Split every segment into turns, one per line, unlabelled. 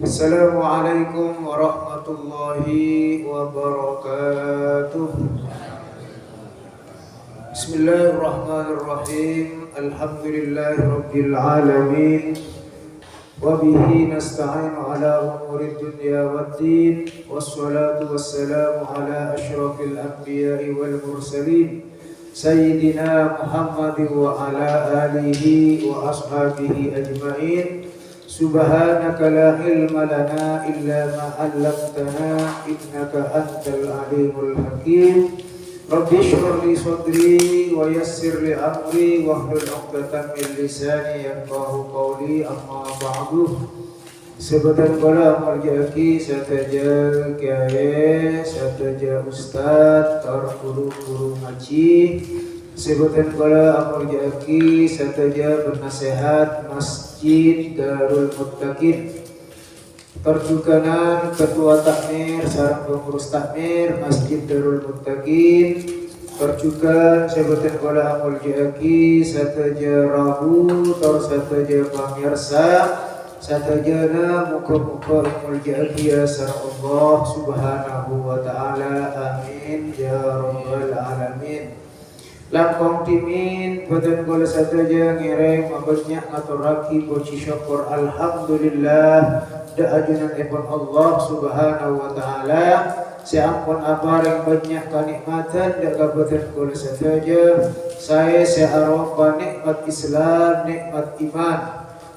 Assalamualaikum warahmatullahi wabarakatuh. Bismillahirrahmanirrahim. Alhamdulillahi rabbil alamin. Wabihi nasta'inu ala umurid dunya waddin. Wassalatu wassalamu ala ashrafil anbiya'i wal mursalin, Sayyidina Muhammadin wa ala alihi wa ashabihi ajma'in. Subhanaka la ilma lana illa ma 'allamtana innaka antal alimul hakim. Rabbi shrah li sadri wa yassir li amri wahlul 'uqdatam min lisani yafqahu qawli. Amma ba'du. Sebutan kala marjaki sataja kiai sataja ustaz tar guru ngaji. Sebutan kala marjaki sataja penasehat Masjid Darul Muttaqin, perjukanan ketua takmir sareng pengurus takmir Masjid Darul Muttaqin, perjukan sebutan kala amul jaki sataja rabu tor sataja pamirsa satajana muka-muka amul jaki ya sareng Allah subhanahu wa ta'ala. Amin ya rabbal alamin. Langkong timin badan gola sataja ngireng mabasnya ngaturaki puji syukur alhamdulillah da ajunan epon Allah subhanahu wa ta'ala. Seampun apareng banyak kanikmatan da kabutan gola sataja saya searopa nikmat Islam, nikmat iman,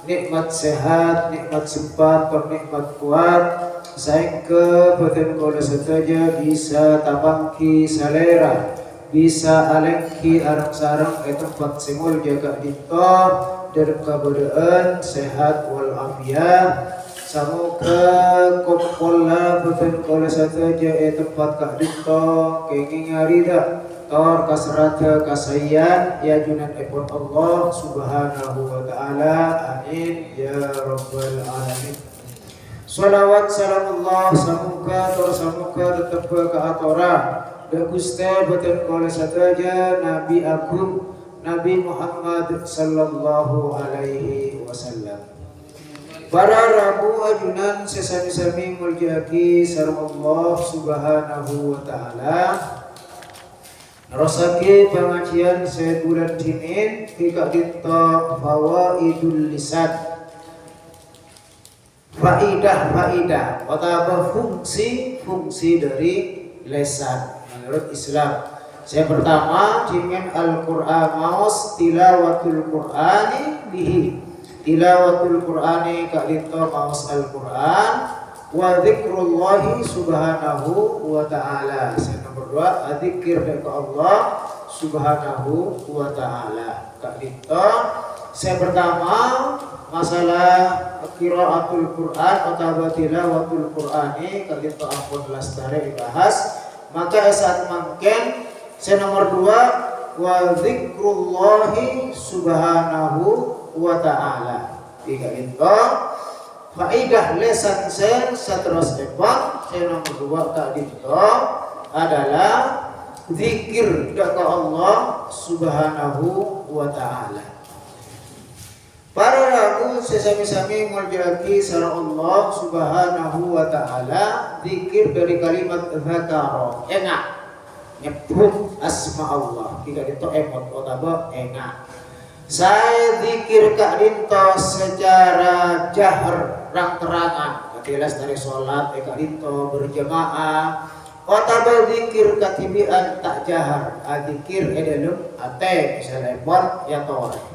nikmat sehat, nikmat sempat, nikmat kuat. Saya ke badan gola sataja bisa tabangki salera, bisa alengki arang sarang tempat semul jaga dito dari kabadaan sehat wal afiat. Samoga kompola betul kola sataja tempat kak dito kenging arida tor kasrata kasayan ya junan epon Allah subhanahu wa ta'ala. Amin ya rabbal alamin. Salawat salam Allah samuka tor samuka tetap ke atora Gusta betul oleh sataja Nabi Agung Nabi Muhammad sallallahu alaihi wasallam. Para rabu ajunan sesami-sami muljaki sareng Allah subhanahu wa ta'ala. Rasaki pengajian sebulan dinin Fika dinta fawaidul lisan, faidah atau fungsi dari lisan menurut Islam. Saya pertama dengan Al-Qur'an maus tilawatul Qur'ani bihi. Tilawatul Qur'ani kak dito maus Al-Qur'an wa dzikrullahi subhanahu wa ta'ala. Saya nomor 2 zikir dari Allah subhanahu wa ta'ala. Kak dito saya pertama masalah qiraatul Qur'an atau tilawatul Qur'ani kak dito ampun lastare dibahas. Maka saat mangken saya nomor 2 wa dzikrullahi subhanahu wa ta'ala. Tiga itu faidah lesan saya terus depan. Saya nomor 2 tadi itu adalah zikir kepada Allah subhanahu wa ta'ala. Para ragu sesami-sami muljaki sareng Allah subhanahu wa ta'ala. Zikir dari kalimat dzakara enak nyebut asma Allah tidak itu emot otaba enak. Saya zikir kak dinto secara jahar terang-terangan katilas dari sholat kak dinto berjamaah otaba zikir katibian tak jahar zikir dalam ate misalnya buat ya tore.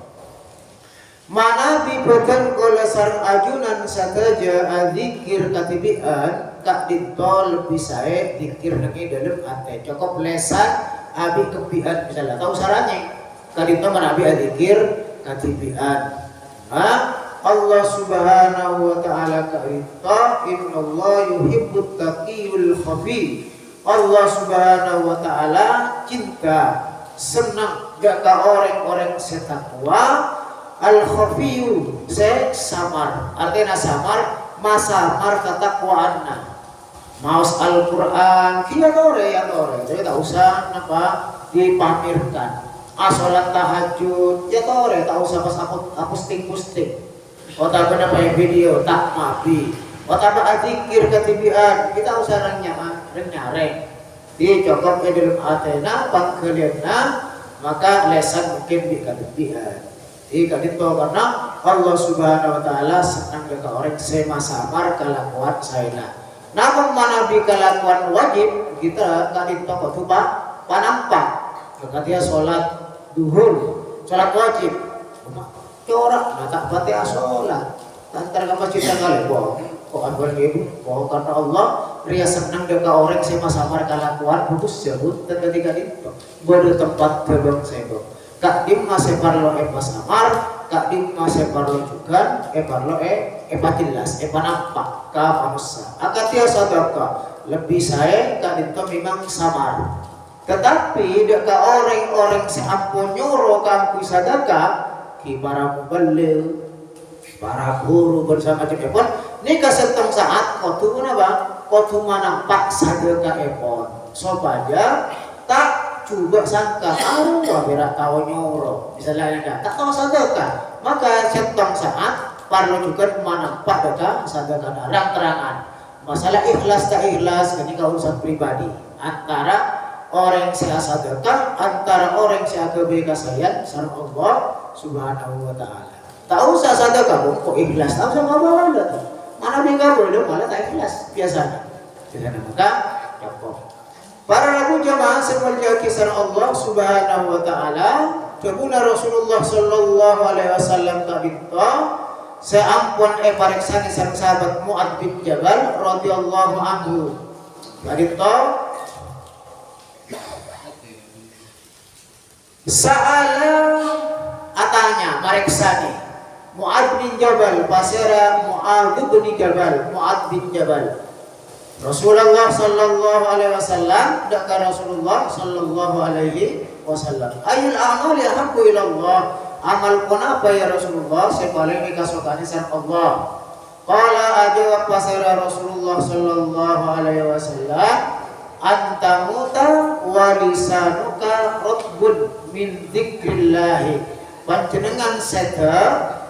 Mana bibakan kola sarang ajunan sataja adzikir katibian kak dinto lebih saya zikir nagi dalam ate cukup lesan abi kebian misalnya tahu sarannya kak dinto manabi adzikir katibian. Allah subhanahu wa ta'ala kak dinto innallaha yuhibbut taqiyul khafi. Allah subhanahu wa ta'ala cinta senang gak orang-orang setakwa al-khafiyu se samar artinya samar masamar ketakwaanna maus Al-Quran kia tore ya tore jadi tak usah apa dipamerkan. Sholat tahajud ya tore tak usah pas aku posting oh tak pernah pakai video tak mabi
Wataba adzikir katibian kita usah nyareng di cokok dalam atena pangkelianna maka lesan mungkin di katibian di kadito karena Allah Subhanahu wa taala senang dengan orang sema samar kelakuan saena namun manabi kelakuan wajib kita kadito kutuba panampak ketika sholat duhur sholat wajib corak tak baca sholat antara masjid kali bohong kok abang ibu kok karena Allah ria senang dengan orang sema samar kelakuan putus jauh dan ketika itu bodoh tempat terbang sebab kak dim masih parlo samar kak dim masih parlo juga parlo patilas panampak ka manusia akatia sadaka lebih saya kak dim memang samar tetapi dekat orang-orang seampun nyuruh kamu sadaka ki para muballil para guru bersama cepon ini keseteng saat kotu apa kotu manampak sadaka epon supaya tak coba sangka wabira tahu nyuruh misalnya tak tahu sadaka maka seteng saat parlo juga manampak deka sadaka terang-terangan masalah ikhlas tak ikhlas ketika urusan pribadi antara orang yang sedekah antara orang yang agama kasayang sareng Allah Subhanahu wa taala. Tak usah sedekah kok ikhlas, tak usah apa-apa dah. Mana bingga boleh malah tak ikhlas biasanya. Jadi maka cukup. Para rabu jamaah semuanya kisah Allah Subhanahu wa taala, jabuna Rasulullah sallallahu alaihi wasallam tabita seampun pareksani sareng sahabat Mu'adz bin Jabal radhiyallahu anhu. Tabita Sa'ala atanya mareksani Mu'adz bin Jabal pasera Mu'adz bin Jabal Mu'adz bin Jabal Rasulullah sallallahu alaihi wasallam daka Rasulullah sallallahu alaihi wasallam ayul a'mal yahabbu ila Allah amal pun apa ya Rasulullah saya paling dikasukani sareng Allah qala ajawab pasera Rasulullah sallallahu alaihi wasallam antamuta walisanuka rotbun min dzikrillah panjenengan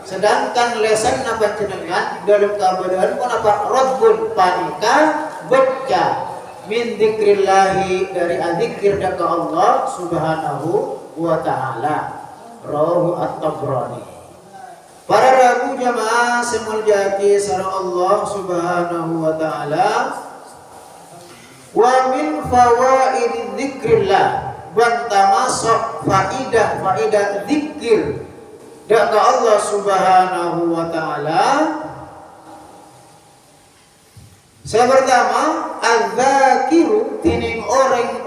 sedangkan lesan panjenengan dalam keadaan pun apa rotbun panika baca min dzikrillah dari adzikir daka Allah Subhanahu wa taala rawahu at-Tabrani. Para rabu jamaah semuljaki sareng Allah Subhanahu wa taala wa min fawaid dzikrillah bantamasok faidah dzikir daka Allah Subhanahu wa taala. Saya pertama az-zakiru tining orang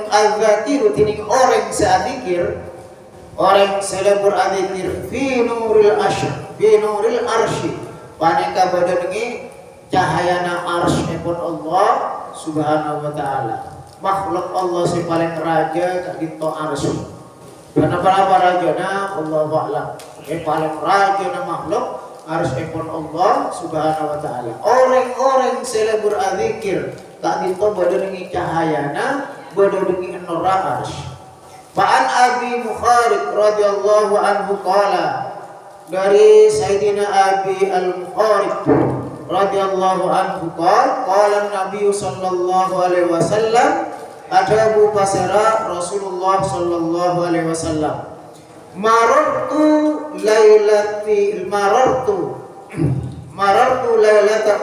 az-zakiru tining orang sadzikir orang selebur adzikir fi nuril arsy paneka badangi cahayana arsy pun Allah Subhanahu wa taala. Makhluk Allah si paling raja kadito arsy. Karena para rajana Allahu a'lam. Paling raja na makhluk arsy pun Allah Subhanahu wa taala. Orang-orang selebur adzikir kadito badangi cahayana badangi nura arsy. Fa'an Abi Mukharib radhiyallahu anhu qala dari Sayyidina Abi Al-Mukharib radhiyallahu anhu qala Nabi sallallahu alaihi wasallam adabu pasera Rasulullah sallallahu alaihi wasallam marartu lailata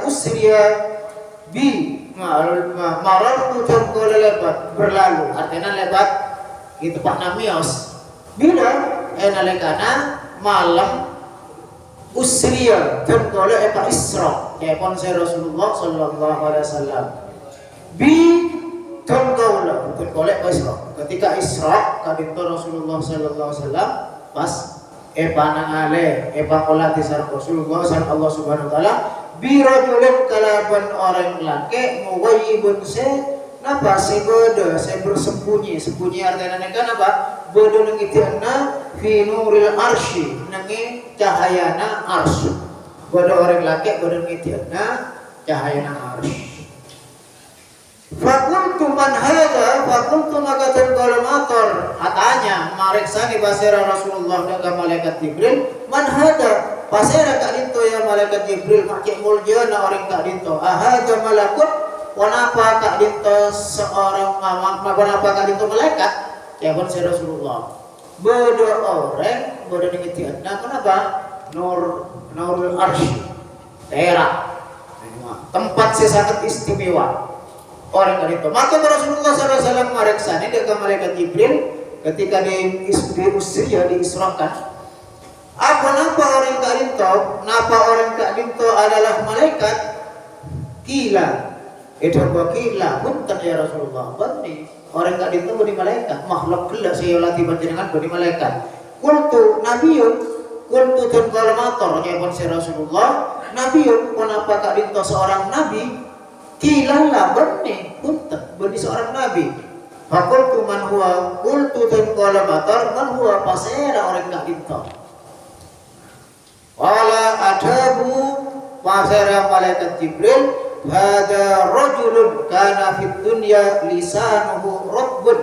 usriya bi marartu jangkau lebat berlalu artinya lebat itu Pak Namios bila nalekana malam usriya dan kalau Pak Isra kepon saya Rasulullah sallallahu alaihi wasallam bi dan kalau bukan kolek Pak Isra ketika Isra kadito Rasulullah sallallahu alaihi wasallam pas panangale kolati sareng Rasulullah sallallahu Allah Subhanahu wa taala bi rajulin kalaban orang laki muwayyibun napa sebodo saya bersembunyi artinya kan apa bodo nangitianna fi nuril arsy nangi cahayana arsy bodo orang laki bodo nangitianna cahayana arsy fakultu man hada fakultu makatul kalamator atanya mareksani basira Rasulullah dengan malaikat Jibril man hada pasera kak dinto ya malaikat Jibril makcik mulja na orang kak dinto ahada malakut wanapa kak dinto seorang wanapa kak dinto malaikat ya pun si Rasulullah bodo orang bodo dengetian nah kenapa Nurul Arsy terak tempat sangat istimewa orang kak dinto maka Rasulullah SAW mereksani dengan malaikat Jibril ketika diisrakan apa orang kak dinto napa orang kak dinto adalah malaikat kila kila punten ya Rasulullah benih orang kak dinto benih malaikat makhluk kelak saya latih panjenengan benih malaikat kultu nabiyun kultu dan kalamator ya pun si Rasulullah nabiyun kenapa kak dinto seorang nabi kila lah benih punten benih seorang nabi fakultu man huwa kultu dan kalamator man huwa pasera orang kak dinto wala adabu pasera malaikat Jibril hada rajulun kana fid dunya lisanuhu rabbun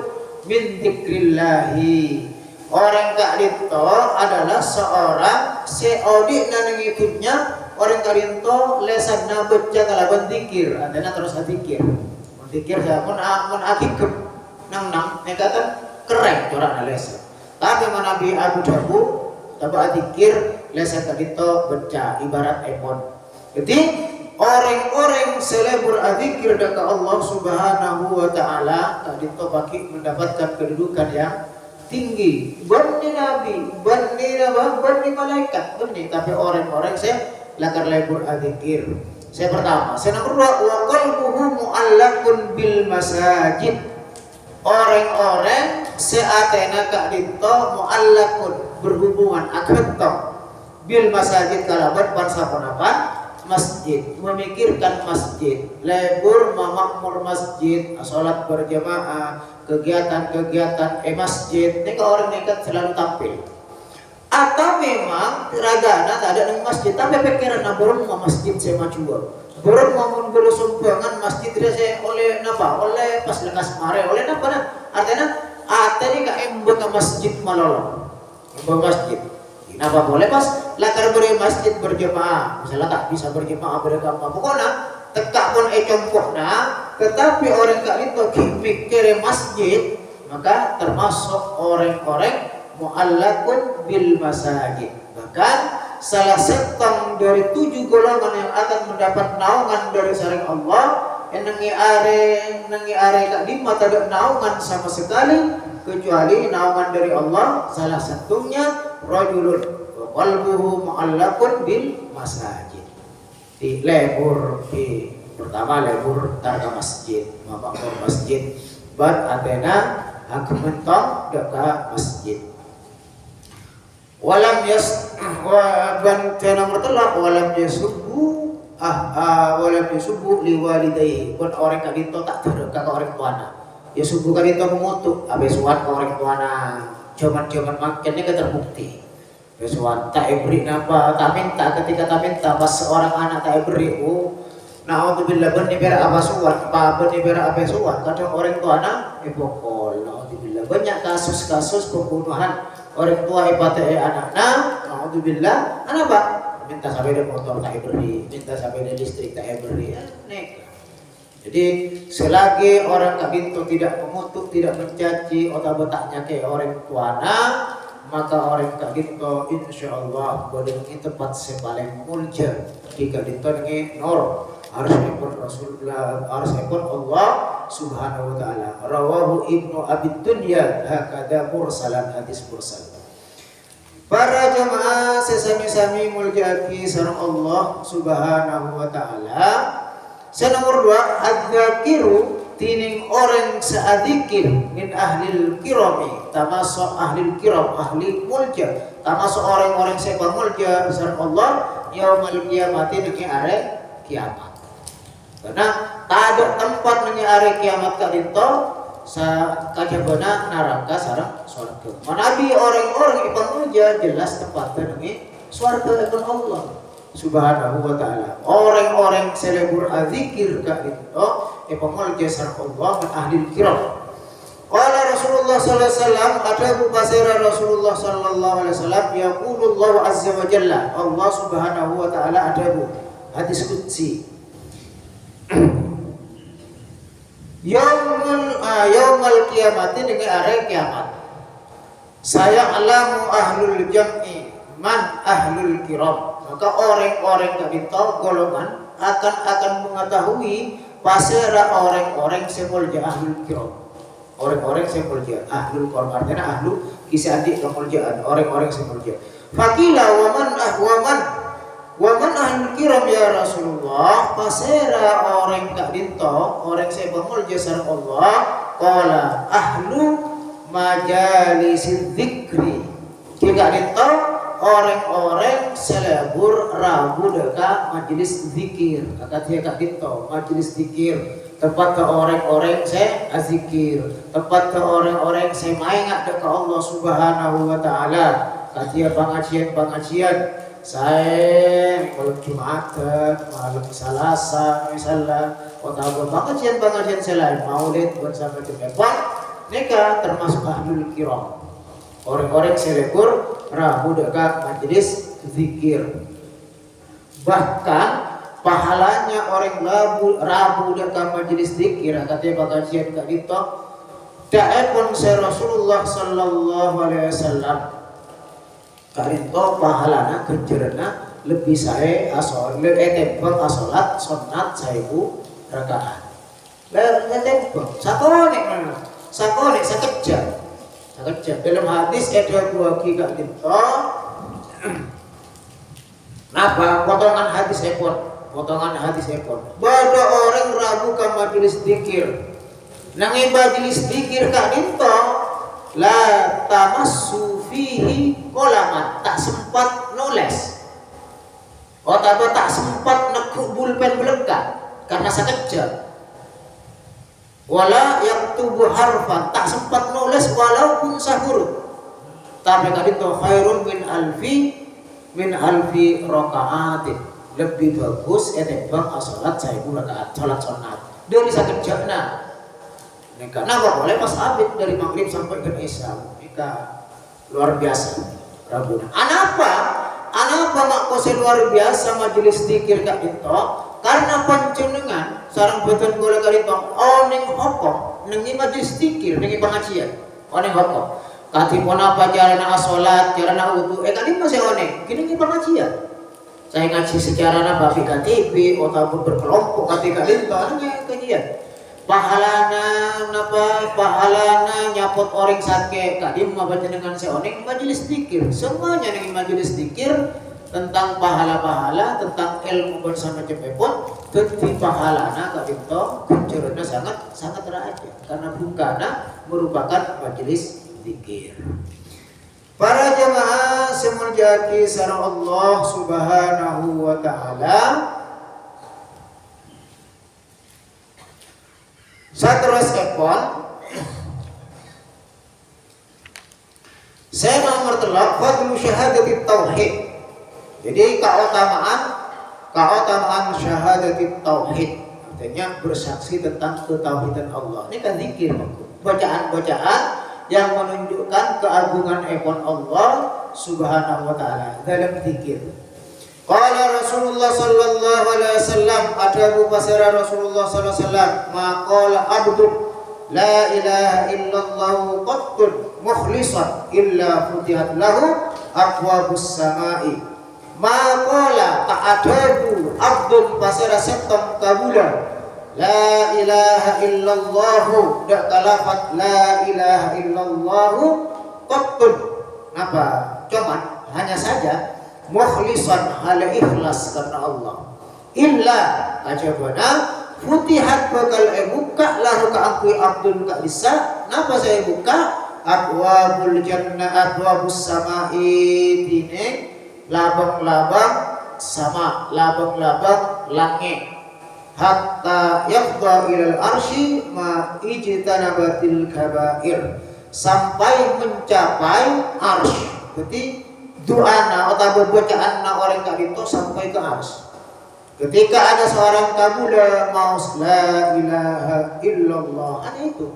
min dzikrillahi orang kak dinto adalah seorang seodi nang itunya orang kak dinto lesanna baca kalaban zikir adana terus zikir zikir mun akikep nang nekatan keren corak lesan tapi manabi Abu Dhabu tabak zikir lesan kak dinto baca ibarat iPhone jadi orang-orang selebur adzikir dekat Allah Subhanahu wa taala kak dinto baki mendapatkan kedudukan yang tinggi benih nabi benih malaikat benih tapi orang-orang saya lakar lebur adzikir saya pertama saya nomor dua wa qalbuhu mu'allaqun bil masajid orang-orang seatena kak dinto mu'allaqun berhubungan akan bil masajid kalaban bangsa penapa masjid memikirkan masjid lebur memakmur masjid salat berjamaah kegiatan-kegiatan masjid ini orang nekat selalu tampil atau memang ragana tak ada di masjid tapi pikiran burung mau masjid saya maju burung mau bersumbangan masjid saya oleh napa oleh pas lekas mare oleh napa artinya ini kak embek masjid malolo embek masjid kenapa boleh pas lakar beri masjid berjemaah misalnya tak bisa berjemaah beragama pokoknya tekak pun compokna tetapi orang kak itu mikir masjid maka termasuk orang-orang mu'allaqun bil masajid bahkan salah satu dari 7 golongan yang akan mendapat naungan dari saring Allah yang nangi are kak di mata ada naungan sama sekali kecuali naungan dari Allah salah satunya rajulun qalbuhu mu'allaqun bil masajid di lebur di pertama lebur targa masjid makmur masjid bar atena aku mentong dekat masjid walam yas ban nomor telak walam yasubu walam yasubu liwalidayhi pun orang kak dinto tak terdekat ke orang tuana ya subuh kak dinto mengutuk habis suat ke orang tuana jaman makinnya terbukti Besuan tak beri napa tak minta ketika tak minta pas seorang anak tak beri naudzubillah benih berak apa suat benih berak apa suat kadang orang tua anak pokol naudzubillah banyak kasus-kasus pembunuhan orang tua ibadah anaknya naudzubillah anak pak minta sampai dia motor tak beri minta sampai dia listrik tak beri nek jadi selagi orang kak bintu tidak mengutuk tidak mencaci atau bertanya ke orang tua anak maka orang kak dinto insyaallah boleh tempat sepaling mulja jika dinto ngi nur harusipun Rasulullah harusipun Allah Subhanahu wa taala rawahu Ibnu Abi Dunya hakada mursalan hadis mursal para jamaah sesami-sami muljaki sareng Allah Subhanahu wa taala nomor 2 adzakiru tining orang seadzikir min ahlil kirami termasuk ahlil kiram ahli mulja termasuk orang-orang sepa mulja besar Allah yaumul kiamati niki are kiamat karena tak ada tempat niki are kiamat ka dinto sa kajabana neraka sareng surga manabi orang-orang ipan mulja jelas tempatnya niki surga ikon Allah Subhanahu wa ta'ala orang-orang selebur adzikir kak dinto pemulja sareng Allah min ahlil kiram Qala Rasulullah sallallahu alaihi wasallam, ada pasira Rasulullah sallallahu alaihi wasallam, yaqulullahu azza wa jalla, Allah subhanahu wa ta'ala ada hadis qudsi. Yaumul kiamati dengan hari kiamat. Saya alamu ahlul jam'i man ahlul kiram. Maka orang-orang tadi golongan akan mengetahui pasera orang-orang semulja ahlul kiram. Orang-orang semulja ahlul kiram artinya ahlu kisah adik kemuliaan orang-orang semulja. Fakila waman ahlul kiram ya Rasulullah, pasera orang tak dinto orang semulja sareng Allah. Qala ahlu majalisid dzikri. Jika dinto orang-orang selebur rabu dekat majelis zikir. Kata dia kak dinto majelis zikir, tempat ke orang-orang saya azikir, tempat ke orang-orang saya main dekat Allah Subhanahu wa taala. Kata dia pengajian saya malam Jumatan, malam Selasa misalnya, atau pengajian selain Maulid bersama jemaah. Mereka termasuk ahlul kiram. Orang-orang selebur rabu dekat majelis zikir. Bahkan pahalanya orang rabu dekat majelis zikir katanya pengajian kak dito. Da'epon se Rasulullah sallallahu alaihi wasallam. Kak dito pahalana kejerna lebih saya tembang asolat sunat 1000 rakaat. Lah tembang sakone sakejam. Dalam hadis ada dua kira kita. Apa potongan hadis epon? Pada orang rabu ke majelis zikir. Nangi majelis zikir kak dinto la tamassu fihi qalaman, tak sempat nulis. Tak sempat nekuk pulpen belekat karena sakejam. Wala yaktubu harfan, tak sempat nulis walaupun sahuruf. Tapi kali itu khairun min alfi rakaatin, lebih bagus etebang salat 1000 rakaat salat sunat. Dari sakejana. Nika napa boleh pas abid dari maghrib sampai ke isya. Nika luar biasa. Rabuna. Anapa mak kose luar biasa majelis zikir kak itu? Karena panjenengan sarang boten kula kali to ning hokok ning majelis zikir ning pengajian ning hokok katipun apa carana salat carana wudu kali masih gini pengajian saya ngaji secara babi KTP ataupun berkelompok ketika itu kajian pahalana nyapot orang sakit kadim panjenengan seoning majelis zikir semuanya ning majelis zikir tentang pahala-pahala, tentang ilmu bersama jepepon, tetapi pahalana kadito kunjurna sangat raja karena bukana merupakan majelis zikir. Para jamaah semuljaki sareng Allah Subhanahu wa taala. Saterus epon saya nomor telak fadlu syahadatit tauhid. Jadi keutamaan syahadat tauhid artinya bersaksi tentang ketauhidan Allah. Ini kan zikir, bacaan-bacaan yang menunjukkan keagungan ekon Allah Subhanahu wa taala dalam zikir. Qala Rasulullah sallallahu alaihi wasallam, ada Abu Basra Rasulullah sallallahu alaihi wasallam, maqala abdu la ilaha illallah qattun mukhlishan illa futihat lahu abwabus samai. Maqala ta'adabu abdun pasara settom kabula la ilaha illallah dak kalafat la ilaha illallah qattun apa cuman hanya saja mukhlishan hal ikhlas karena Allah illa ajabana futihat bakal buka lahu ka akui abdun ka bisa napa saya buka abwabul jannah abwabus samai dine labang-labang sama labang-labang langit hatta yafda ilal arsy ma ijtanabatil kabair sampai mencapai arsy. Berarti doana atau bacaan orang kali itu sampai ke arsy. Ketika ada seorang kabula maus la ilaha illallah, itu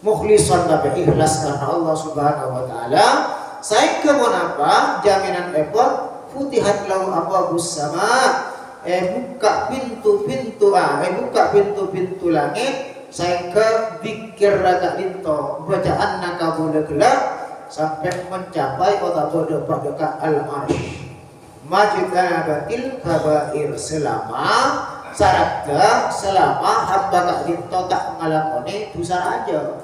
mukhlishan tapi ikhlas karena Allah Subhanahu wa taala. Saya kenapa jaminan epot futihat lahu abwabus sama, buka pintu-pintu langit. Saya ke dikir raga dinto bacaan nakabula gelap sampai mencapai kota bodoh pada al-arsh. Majidana batil kabair selama syaratnya selama hamba kak dinto tak ngalakoni dosa aja.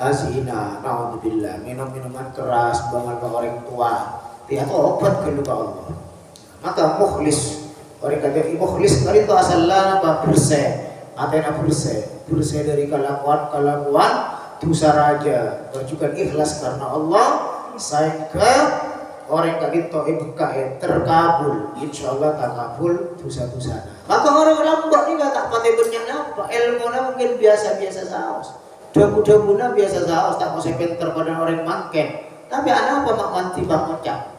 Azina, naudzubillah, minum-minuman keras, bangal orang tua, tidak obat keluar Allah. Maka mukhlis, orang kata mukhlis dari itu asalnya apa bersih, atena bersih dari kelakuan dosa raja, berjukan ikhlas karena Allah, sehingga orang kata itu ibuka terkabul, insya Allah terkabul dosa-dosa. Maka orang lambat ini tak pakai banyak apa, ilmunya mungkin biasa-biasa saus. Debu-debuna biasa saus tak mau pinter pada orang mangken. Tapi ada apa mak manti bang ngocap?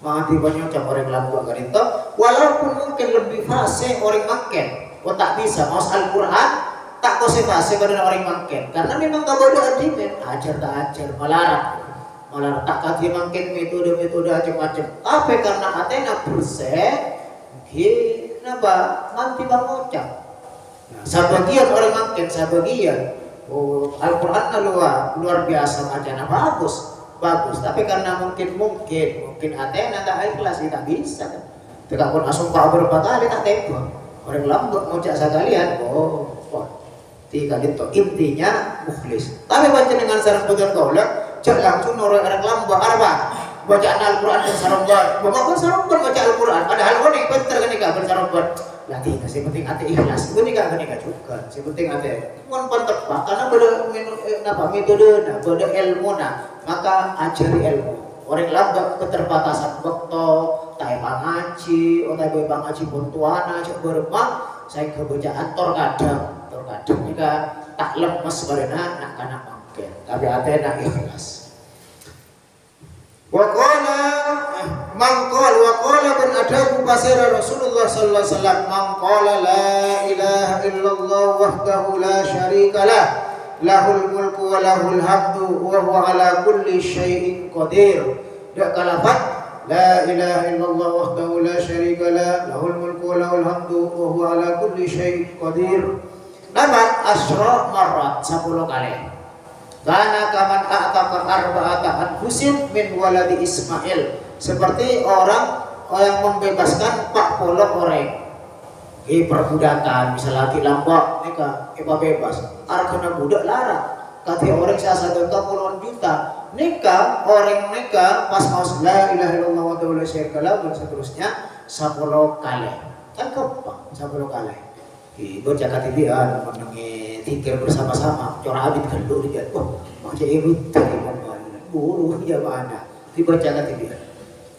Manti bang ngocap orang lambat kan itu. Walaupun mungkin lebih fase orang mangken, tak bisa mau Al-Quran tak kau fase pada orang mangken. Karena memang kau bodoh adimen, ajar tak ajar, malarang tak kasih mangken metode macam-macam. Tapi karena atena bersih, kenapa manti bang ngocap? Nah, sebagian orang mangken, sebagian Al-Quran luar biasa bacaan bagus, tapi karena mungkin Athena tak ikhlas tak bisa kan. Tidak pun asal kau berapa kali tak tembak. Orang lambut mau cak sekalian, tiga itu intinya mukhlis. Tapi baca dengan sarang pegang kaulah, cak langsung orang lambut apa? Bacaan Al-Quran dan saronggon, bapak saronggon baca Al-Quran. Padahal kau nih pinter kan nikah bersaronggon. Latih, yang penting ate ikhlas. Itu nikah juga. Yang penting ate mohon pentepak karena metode, beda ilmu maka ajari ilmu. Orang lambat keterbatasan waktu, tak ngaji, atau ngaji puntuana, cek beremah, saya kebacaan terkadang juga tak lemes karena nak kanak mungkin. Tapi ate nak ikhlas. Waqala dan ada pasir Rasulullah sallallahu alaihi wasallam maqala la ilaha illallah wahdahu la syarikalah lahul mulku wa lahul hamdu wa huwa ala kulli syai'in qadir. Dak kalafat la ilaha illallah wahdahu la syarikalah lahul mulku wa lahul hamdu wa huwa ala kulli syai'in qadir. Nama asra marrat 10 kali. Karena kaman a'taqa arba'ata anfusin min waladi Ismail, seperti orang yang membebaskan 40 orang perbudakan, misalnya laki lambak nikah bebas argana budak larang kata orang saya 1 tahun juta nikah orang nikah pas mau la ilaha illallah wa la syarika lahu dan seterusnya 10 kali kan kepak 10 kali ibu jaga tibian menengi tikir bersama-sama cara abid kenduk dia macam ibu tadi buruh dia mana dibaca tibian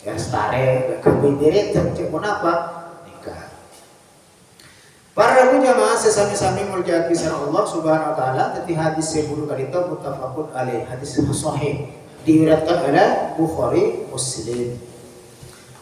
ya stare kami diri tercipun apa nikah. Para jamaah sesami-sami muljat bisa Allah Subhanahu wa taala. Tadi hadis 10 kali itu muttafaqun alaih, hadis sahih diriwayatkan oleh Bukhari Muslim.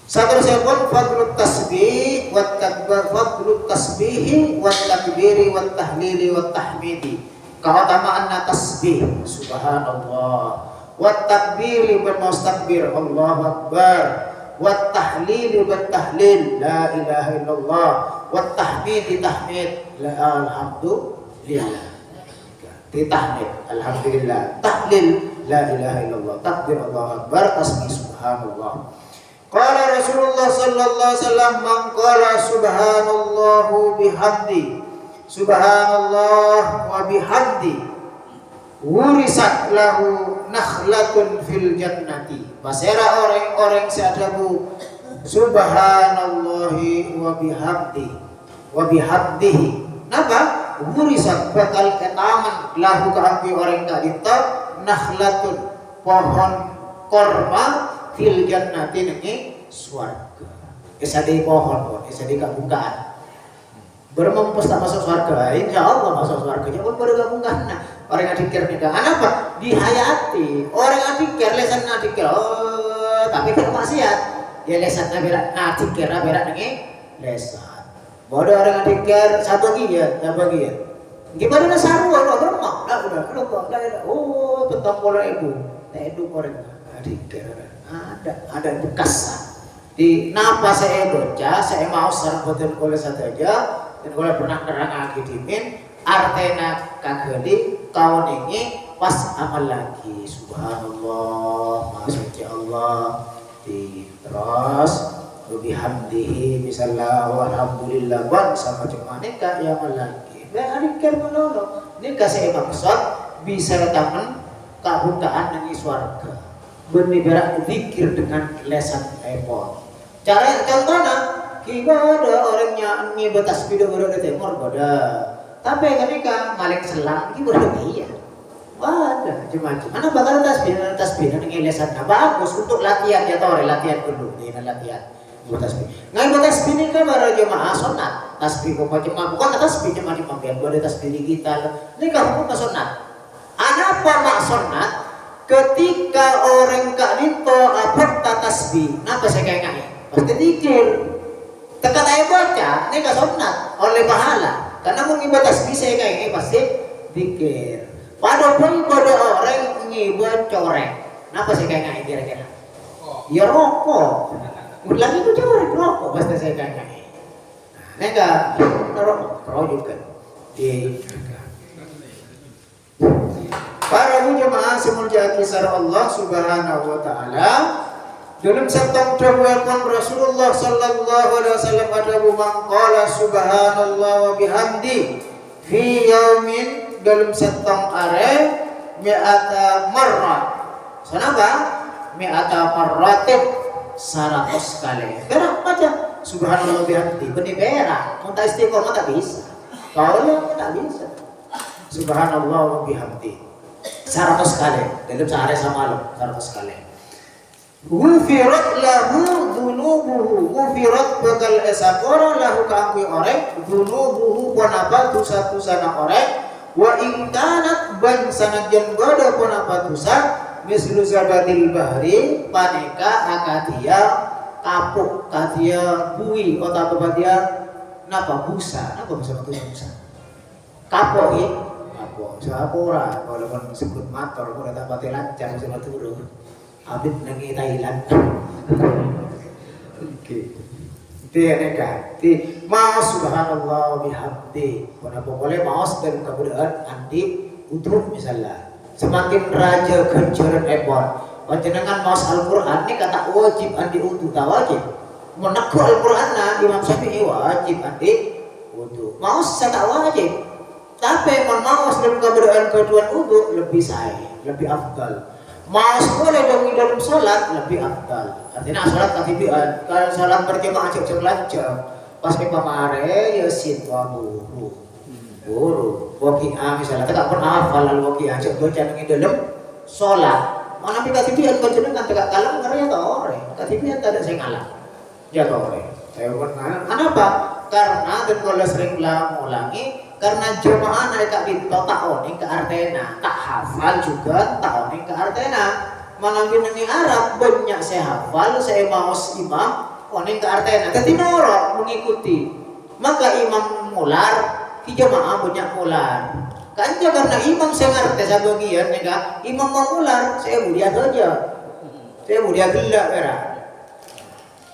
Satu pun fadlut tasbih wa takbir, fadlut tasbih wa takbiri wa tahlili wa tahmidi. Keutamaan tasbih subhanallah. Wat takbiri bil mustakbir Allahu akbar, wat tahlili bil tahlil la ilaha illallah, wat tahmidi tahmid la alhamdulillah. Ditahmid alhamdulillah, tahlil la ilaha illallah, takbir Allahu akbar, tasbih subhanallah. Qala Rasulullah sallallahu alaihi wasallam man qala subhanallahu bihamdi, subhanallah wa bihamdi wurisat lahu nakhlatun fil jannati. Basera orang-orang seadabu subhanallahi wa bihamdihi. Napa? Wurisat bakal ketaman lahu keampi orang kadita nakhlatun pohon korma fil jannati nengi swarga. Esadi pohon, esadi kabukaan. Bermampus tak masuk surga, insya Allah masuk surga. Jangan bergabungkan. Orang adikir nikah, apa? Dihayati. Orang adikir, lesan adikir. Oh, tapi kan maksiat. Ya lesan adikir, berak nengi lesan. Bodoh orang adikir, sabagian. Gimana na sarwa no bermak dah udah kenapa dah oh tentang pola ibu tedu orang ada bekas di napa saya baca saya mau sarang betul oleh saja dan kalau pernah terang lagi dimin artena kageli kau nengi pas amal lagi subhanallah maksudnya Allah di terus bihamdihi misalnya walhamdulillah wan sama cuma nikah yang lagi hari kermono nikah saya maksud bisa taman kebukaan dengan swarga bernibara zikir dengan lesan epon cara contohnya kita ada orangnya nyi batas video berada timur pada tapi ketika malik selang ini berada iya ada macam-macam mana bakal tasbih dengan lesan bagus untuk latihan ya tahu latihan dulu ini latihan tasbih. Ngai tasbih ini kan para jemaah sunat. Tasbih macam bukan tasbih macam biar boleh tasbih digital. Ini kan hukum sunat. Apa mak sunat? Ketika orang kak dito apa tasbih, napa saya kayak ngai? Pasti dikir. Tekat ayat baca, ini kan sunat oleh pahala. Karena mau ngibah tasbih saya kayak pasti dikir. Padahal pada orang ngibah corek. Napa saya kayak ngai kira-kira? Ya rokok. Lagi itu jauh rokok pasti saya tanya. Nega rokok juga. Para jemaah semuanya kisah Allah Subhanahu wa taala dalam sabda dawuh Rasulullah sallallahu alaihi wasallam ada mangqala subhanallah wa bihamdi fi yaumin dalam sabda are mi'ata marrah. Sanaba mi'ata marratin 100 kali. Berak macam subhanallah bihamdi benih berak. Mau tak istiqomah tak bisa. Kalau tak bisa. Subhanallah bihamdi 100 kali. Dalam sehari semalam 100 kali. Ghufirat lahu dhunubuhu. Ghufirat bakal esakora lahu kaangkui orek. Dhunubuhu ponapa dosa-dosana orek. Wa ingkanat ban sanajan goda ponapa dosa. Mislu zabadil bahri paneka akadia kapuk kadia bui kota badia napa busa napa busa kapok ini kapok siapa orang kalau pun sebut motor kalau tak pakai lancar sama turun abis nangi Thailand oke dia neka di maus subhanallah bihamdi kenapa boleh maus dan kemudian andi untuk misalnya semakin raja ganjaran epon panjenengan maos Al-Quran ini kata wajib andi utuh tak wajib menegur Al-Quran nah Imam Syafi'i wajib andi utuh maos saya tak wajib tapi maos dalam keberadaan keduaan utuh lebih sahih lebih afdal maos boleh dong dalam sholat lebih afdal artinya sholat katibian kalau sholat berjamaah jam pas ke pamare ya sin wa guru waqi'ah misalnya tak pernah hafal al-waqi'ah cek baca dengan dalam sholat mana pika tibian baca dengan tegak kalam karena ya tore katibian tak ada saya ngalah ya tore saya pernah kenapa? Karena dan kalau sering ulangi karena jemaah mereka dinto tak oning ke artena tak hafal juga tak oning ke artena mana binangi Arab banyak saya hafal saya maus imam oning ke artena tapi norok mengikuti maka imam mular jemaah banyak ular. Kan karena imam saya ngerti saya bagian ya imam mau ular, saya mulia saja. Saya mulia gelap era.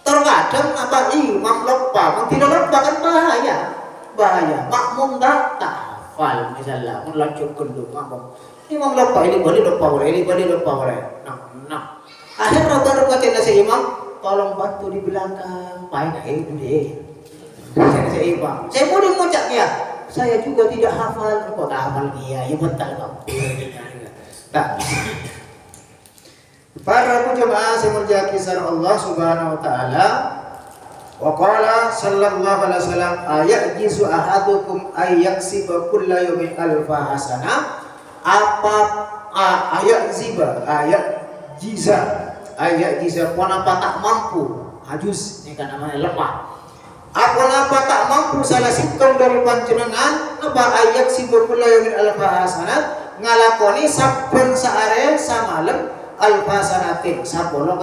Terkadang apa imam lupa, tidak lupa kan bahaya. Bahaya. Makmum tak hafal misalnya melanjut kendung makmum. Imam lupa ini boleh lupa boleh. Nah. Akhir rata-rata si imam tolong bantu di belakang. Paling itu deh. Saya imam. Saya boleh ngucap ya. Saya juga tidak hafal, kok tak hafal dia, ya betul kok. Tak. Para jemaah semuanya kisah Allah Subhanahu wa taala. Wa qala sallallahu alaihi wasallam ayajizu ahadukum ayyaksiba kulla yawmin alfa hasanah. Apa ayat jiza kenapa tak mampu ajus ini kan namanya lemah apa tak mampu salah situng dari panjenengan apa ayat sibukula yamin alfa hasanat ngalakoni saben saare samalem alfa hasanatin sapolo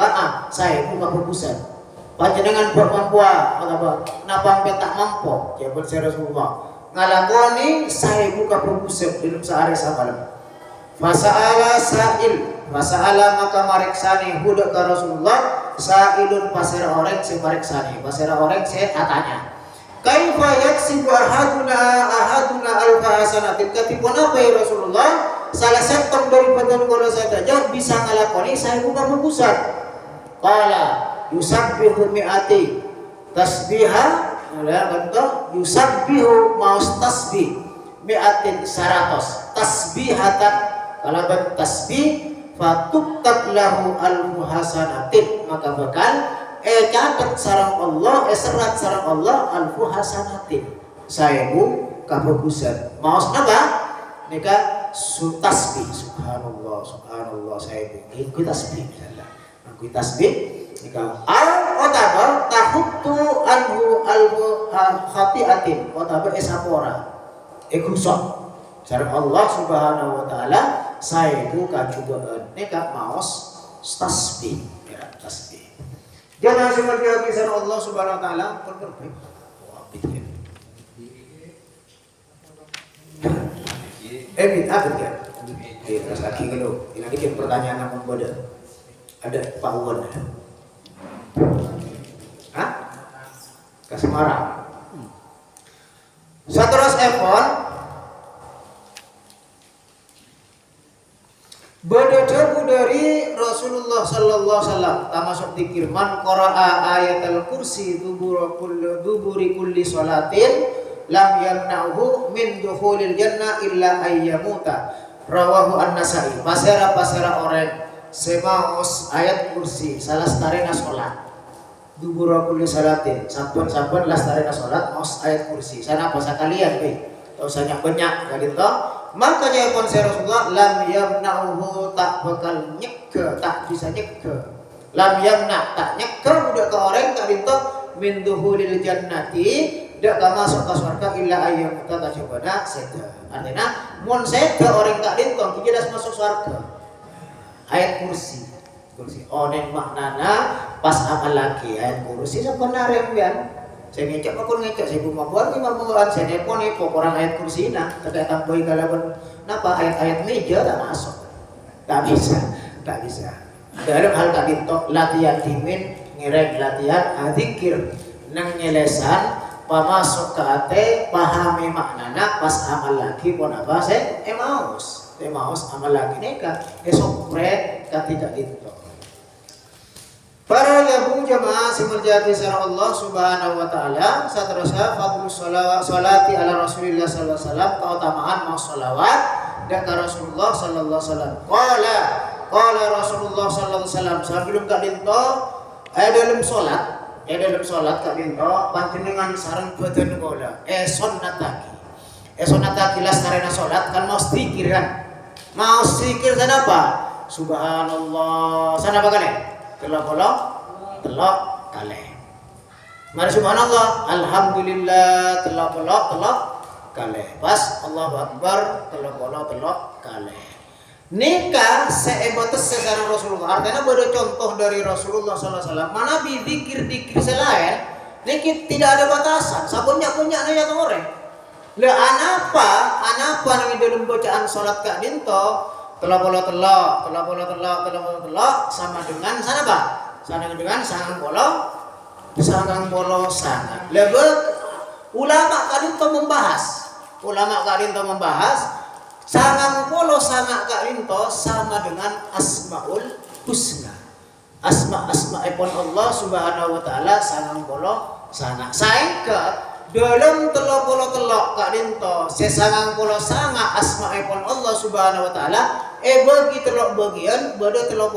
saya pun keputusan panjenengan buat mampu apa napa tak mampu ya buat saya Rasulullah ngalakoni sahibu kapungkusep dalam sehari samalam. Fasa'ala sa'il, fasa'ala maka mareksani hudak ke Rasulullah sa'ilun pasera orang si mareksani, pasera orang si atanya. Kaifa yaksibu ahaduna alfa hasanatin, katipun apa ya Rasulullah? Salah satu daripada kalau saya saja bisa ngalakoni sahibu kapungkusan. Qala yusabbihu mi'ati tasbiha, yusabbihu maus tasbih mi'atin 100 tasbihatan. Kalau bertasbih fatuktab lahu al-muhasanatin, maka bakal catat sarang Allah, serat sarang Allah al-muhasanatin sahibu kabagusan. Maos napa? Nika tasbih. Subhanallah, subhanallah sahibu. Iku tasbih misalnya. Iku tasbih nika al-otaba tahuttu anhu al-khati'atin. Otaba esapora. Iku sok. Sareng Allah Subhanahu wa taala sahibu kacubaan neka maos tasbih ya tasbih. Jangan seperti kisah Allah Subhanahu wa taala berbaik. Wah, bikin. Bid'ah kan? Terus lagi kalau ini bikin pertanyaan apa bodoh. Ada Pak Wan. Hah? Ke Semarang. Satros Epon berdebu dari Rasulullah sallallahu alaihi wasallam termasuk dikir man qara'a ayatul kursi duburi kulli salatin lam yamna'hu min dukhulil jannah illa ayyamuta rawahu an-Nasa'i. Pasera orang semaos ayat kursi salah starena salat dubura kulli salatin sampun lastarena salat maos ayat kursi sana apa sakalian tau sanyak banyak kadin to. Makanya konsep Rasulullah lam yamna'uhu tak bakal nyeke, tak bisa nyeke. Lam yamna tak nyeke budak ke orang tak dinto min duhulil jannati dak ka masuk ke surga illa ayyam ta tajabana seda. Artinya mun seda orang tak dinto jelas masuk surga. Ayat kursi. Onen maknana pas amal lagi ayat kursi sebenarnya kan. Saya ngecek makon ngecek saya buat mabuan ni mabuan saya nepon orang ayat kursi na terkait tambah kalaban napa ayat-ayat meja tak masuk tak bisa dalam hal tadi tok latihan timin ngirek latihan adzikir nang nyelesan pamasuk ke ate pahami maknana pas amal lagi pun apa saya maus amal lagi neka esok pre tidak gitu. Para lagu jamaah semerjati sareng Allah Subhanahu wa taala saterusna fadlus sholati ala Rasulillah sallallahu alaihi wasallam keutamaan maos sholawat dan Rasulullah sallallahu alaihi wasallam. Qala Rasulullah sallallahu alaihi wasallam sebelum ka dinto dalam salat ka dinto panjenengan sareng badan kula sunnataki lastarena salat kan maos zikir kan. Maos zikir sana apa? Subhanallah sana apa kan? Telok kali. Mari subhanallah, alhamdulillah telok kali. Pas Allahu Akbar telok kali. Nikah seebatas secara Rasulullah. Artinya ada contoh dari Rasulullah sallallahu alaihi wasallam. Mana dikir selain niki tidak ada batasan. Sabunnya punya naya orang. Lah anapa nang dalam bacaan salat ka dinto telok sama dengan sana apa? Sama dengan sangang polo sangat. Lebet ulama kadin to membahas sangang polo sangat kadin to sama dengan asmaul husna. Asma ipun Allah Subhanahu wa taala sangang polo sangat. Saengke dalam telok kadinto sesangang polo sanga asma'ipun Allah Subhanahu wa taala bagi telok bagian bada telok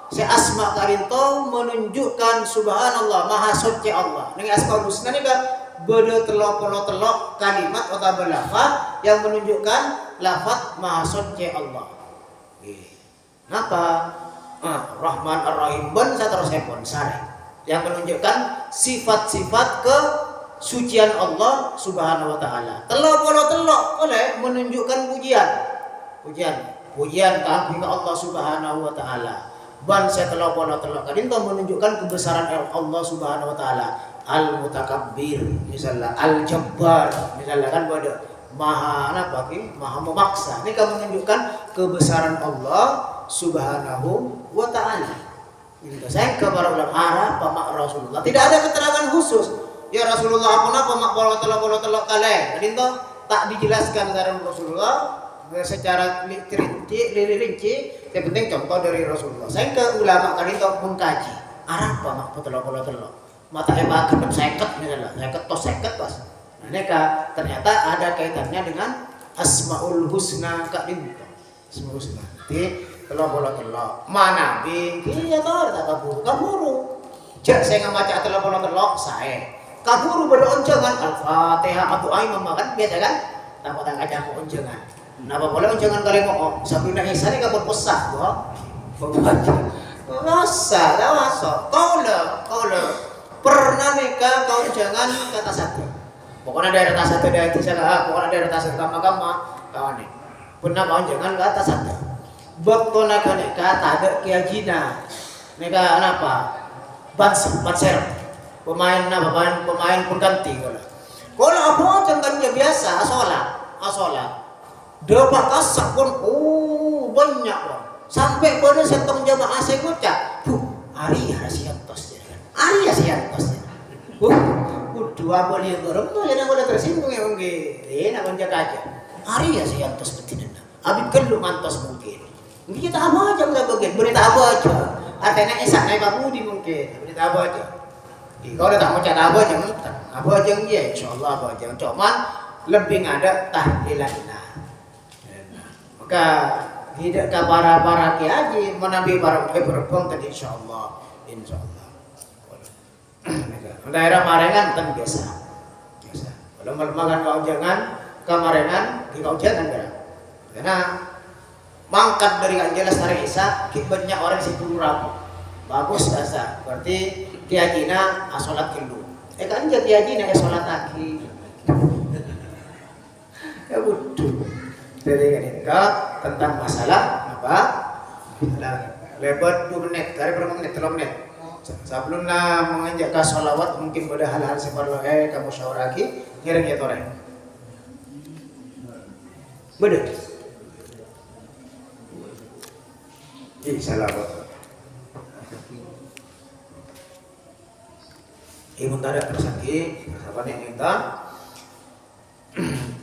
se asma kadinto menunjukkan subhanallah maha suci Allah. Ning asmaul husna nika bada telok kalimat atau lafaz yang menunjukkan lafaz maha suci Allah. Napa? Rahman Ar-Rahim ben saterusipun sareng yang menunjukkan sifat-sifat kesucian Allah Subhanahu wa taala. Telok oleh menunjukkan pujian kagum Allah Subhanahu wa taala. Ban saya telok kadin menunjukkan kebesaran Allah Subhanahu wa taala. al-mutakabbir, misalnya al-jabbar, misalnya kan pada maha apa ki? Maha memaksa. Ini kan menunjukkan kebesaran Allah Subhanahu wa taala. Saya ke para ulama arah pamak Rasulullah. Tidak ada keterangan khusus. Ya Rasulullah apa pamak bolot-bolot kalian. Jadi itu tak dijelaskan dari Rasulullah secara rinci. Yang penting contoh dari Rasulullah. Saya ke ulama kali itu mengkaji arah pamak bolot-bolot. Mata hebat kedap seket misalnya, seket pas. Nah, ini ternyata ada kaitannya dengan Asmaul Husna Kak Dinto. Asmaul Husna. Jadi telok mana bi? Iya tahu tak kaburu. Jak saya ngamaca telok saya. Kaburu beroncengan Al-Fatihah Abu Aim makan biasa kan? Tak ngajak oncengan. Napa boleh oncengan kali mau? Sabrina Isa ni kabur pesah doh. Pembaca. Rasa dah masuk. Kau le. Pernah mereka kau jangan kata satu. Pokoknya daerah kata satu daerah tiga pokoknya daerah kata satu kama kawan ni. Pernah kau jangan kata satu. Bakto naga neka tak ada keyakinan. Neka apa? Banser. Pemain pengganti kalau. Kalau apa jangan dia biasa asolat. Dapat kasak pun banyak pun. Sampai pada setong jamaah saya ucap. Hari siantos. Ari siantos. Dua boleh gorong tu jangan boleh tersinggung ya mungkin. Nak menjaga aja. Ari siantos betul. Abid keluk mantos mungkin. Mungkin kita apa aja mungkin. Berita apa aja. Artinya esak naik Budi mungkin. Berita apa aja. Kalau dah tak mau cakap apa aja mentang. Apa aja dia insyaallah apa aja. Cuman lebih ada tahlilanna. Maka tidak ke para kiai menabi para berbong tadi insyaallah. Daerah Marengan kan biasa. Kalau makan kau jangan kemarengan di kau jangan kan. Karena mangkat dari Anjelas hari Isa banyak orang 10.000. Bagus asa. Berarti keyakinan asolat kelu. Kan jadi keyakinan asolat lagi. Ya betul. Jadi kan tentang masalah apa? Lebat 2 menit, dari berapa menit? 3 menit. Sebelum mengajak ke sholawat mungkin pada hal-hal seperti kamu syawaraki ngiring ya tore. Betul. Salah buat. Ibu tadi tersangki, apa yang minta?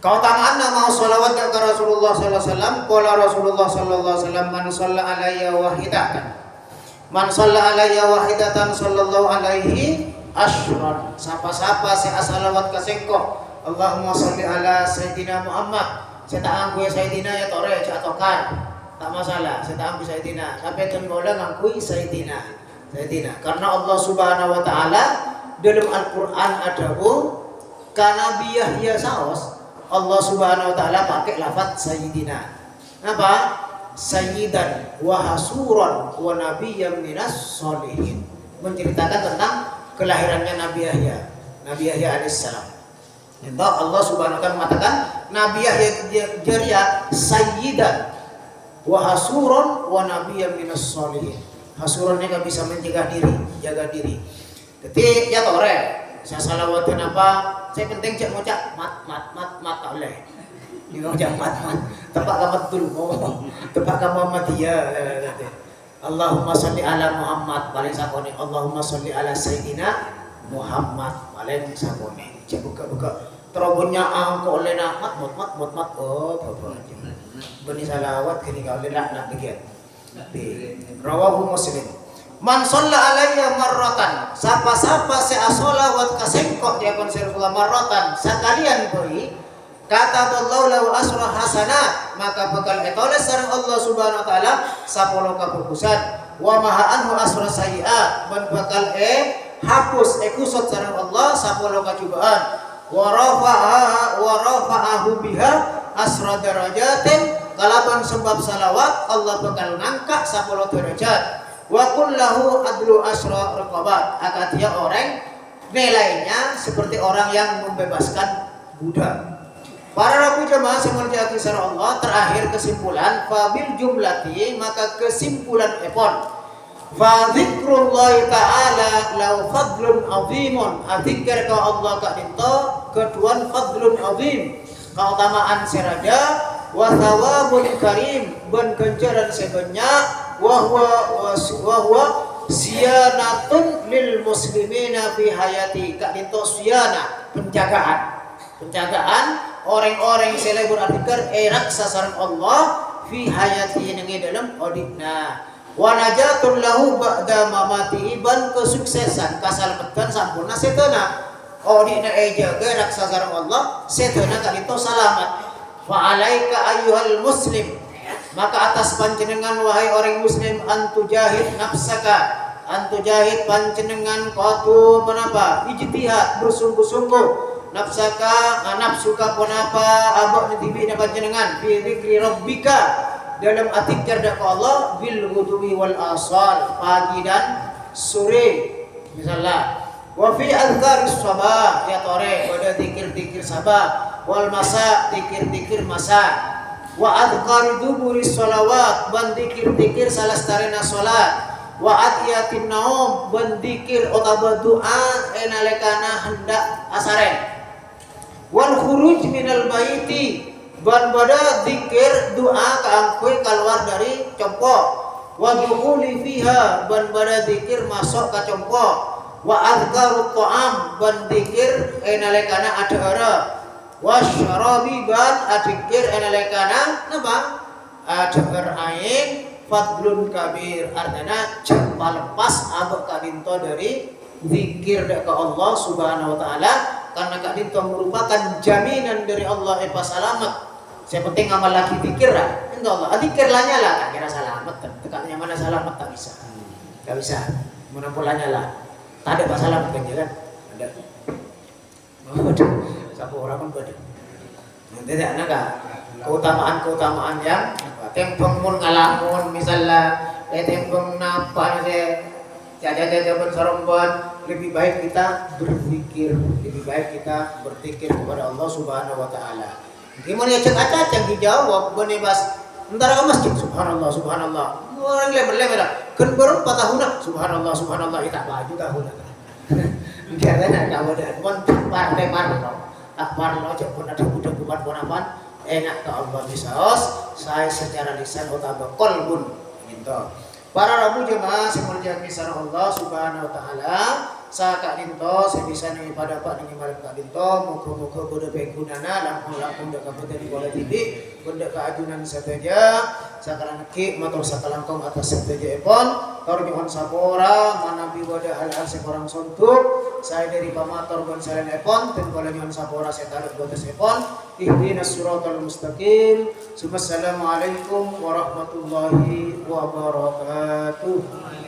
Keutamaan nama sholawat ke Rasulullah Sallallahu Alaihi Wasallam. Qala Rasulullah Sallallahu Alaihi Wasallam man shalla alayya wahidatan. Man shalla alayya wahidatan sallallahu alaihi asyran. Sapa-sapa si asalawat kasengko. Allahumma sholli ala Sayyidina Muhammad. Saya tak angkui Sayyidina ya tore jatokan. Tak masalah, saya tak angkui Sayyidina. Sampai kan boleh ngangkui Sayyidina. Karena Allah Subhanahu wa taala dalam Al-Qur'an ada Nabi Yahya saos Allah Subhanahu wa taala pakai lafaz Sayyidina. Apa? Sayyidan wa hasuran wa nabiyyan minas sholihin. Menceritakan tentang kelahirannya Nabi Yahya alaihissalam. Allah Subhanahu wa taala mengatakan Nabi Yahya Jaria sayyidan wa hasuran wa nabiyyan minas sholihin. Hasurannya kan bisa jaga diri. Jadi ya tore, saya salawatin apa? Saya penting cak ngucap mat oleh. Dia ngucap mat. Tempat kamat dulu, tempat kamat dia. Allahumma sholli ala Muhammad paling sakone. Allahumma sholli ala Sayyidina Muhammad paling sakone. Cek buka. Terobonnya angko oleh mat. Oh, bapak. Bani salawat kini kau lihat nak dikit. Rawahu Muslim. Man shalla alayya marratan. Sapa-sapa saya sholawat kasengkok dia kon Rasulullah marratan sekalian beri. Kata Allah lahu asra hasanat, maka bakal etoles sareng Allah Subhanahu wa taala 10 kapukusan. Wa maha anhu asra sayiat, man bakal hapus kusut sareng Allah 10 kacubaan. Wa rafa'ahu biha asra darajatin, kalaban sebab salawat Allah bakal ngangkat 10 derajat. Wa kullahu adlu asra raqabat, akad dia orang nilainya seperti orang yang membebaskan budak. Para rabu jamaah semuanya kisah Allah terakhir kesimpulan fabil jumlati, maka kesimpulan epon Fa dzikrullahi ta'ala lau fadlun azimun. Adzikir ka Allah ka dinto keduan fadlun azim. Keutamaan seraja wa thawabun karim ban ganjaran sebanyak wa huwa siyanatun lil muslimina fi hayati. Ka dinto siyana penjagaan orang-orang yang selebur adzikir raksa sareng Allah fi hayati nengi dalam odikna. Wa najatun lahu ba'da mamati ban kesuksesan kasalamatan sampurna setana odina jaga raksa sareng Allah setana kalito salamat. Fa alaika ayyuhal muslim, maka atas panjenengan wahai orang muslim antujahid nafsaka, antujahid panjenengan qatu menapa ijtihad bersungguh-sungguh nafsaka nafsuka punapa abok nitibi na panjenengan fi dzikri rabbika dalam adzikir dak Allah bil ghudwi wal asal pagi dan sore misalnya wa fi azkaris sabah ya tore pada zikir-zikir sabah wal masa zikir-zikir masa wa azkar duburis shalawat ban zikir-zikir salastarena salat wa atiyatin naum ban zikir utawa doa enalekana hendak asaren wal khuruj minal baiti ban pada zikir doa kaangkui keluar dari compo wa dukhuli fiha ban pada zikir masuk ke compo wa azkarut ta'am ban zikir enalekana adhara wa syarabi ban adzikir enalekana napa adhar aing fadlun kabir artinya jempa lepas abek kadinto dari zikir ke Allah subhanahu wa ta'ala karena kadinto merupakan jaminan dari Allah selamat. Saya penting amal lagi zikir lah, insya Allah. Zikir lanya lah, tak kira selamat. Tekatnya mana selamat tak bisa, tak bisa. Mana polanya lah, tak ada masalah bukan kan? Ada. Siapa orang pun ada. Nanti ada nggak? Keutamaan yang tempeng mun ngalamun misalnya, tempeng napa saya jaga bersoromban. Lebih baik kita berzikir, lebih baik kita berzikir kepada Allah Subhanahu Wa Taala. Gimana ya cek yang dijawab benebas antara ke masjid subhanallah subhanallah orang lebar kan baru 4 tahun subhanallah subhanallah tak baju tahun biarlah tak ada pun lebar akbar lo pun ada budak bukan pun enak ke Allah bisaos saya secara lisan utama qalbun gitu. Para rabu jemaah semuanya kisah Allah subhanahu wa ta'ala Saka dinto sebisa nih pada pak nih malam kak dinto muka bodoh penggunana lampung dah kabupaten di Kuala TV benda keajunan saja sakalan ki motor sakalangkong atas saja epon torbion sapora mana biwada hal-hal sekorang sontuk saya dari pamator ban salen epon dan kolonion sapora saya taruh botes epon ihdinas siratal mustaqim. Assalamualaikum warahmatullahi wabarakatuh.